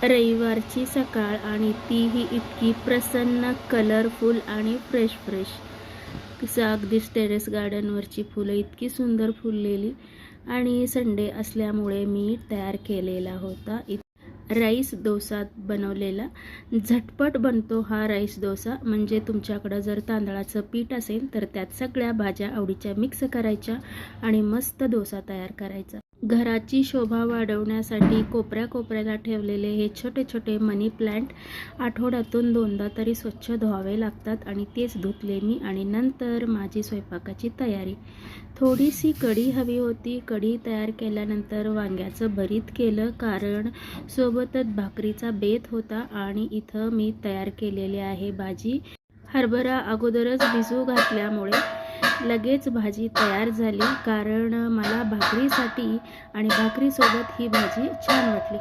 रविवारची सकाळ आणि तीही इतकी प्रसन्न, कलरफुल आणि फ्रेश अगदीच टेरेस गार्डनवरची फुलं इतकी सुंदर फुललेली आणि संडे असल्यामुळे मी तयार केलेला होता राईस डोसा बनवलेला. झटपट बनतो हा राईस डोसा. म्हणजे तुमच्याकडं जर तांदळाचं पीठ असेल तर त्यात सगळ्या भाज्या आवडीच्या मिक्स करायच्या आणि मस्त डोसा तयार करायचा. घराची शोभा वाढवण्यासाठी कोपऱ्या कोपऱ्याला ठेवलेले हे छोटे छोटे मनी प्लांट आठवड्यातून 2दा तरी स्वच्छ धुवावे लागतात आणि तेच धुतले मी. आणि नंतर माझी स्वयंपाकाची तयारी. थोडीशी कढी हवी होती. कढी तयार केल्यानंतर वांग्याचं भरीत केलं, कारण सोबतच भाकरीचा बेत होता. आणि इथं मी तयार केलेली आहे भाजी. हरभरा अगोदरच भिजू घातल्यामुळे लगेच भाजी तयार झाली, कारण मला भाकरीसाठी आणि भाकरीसोबत ही भाजी छान वाटली.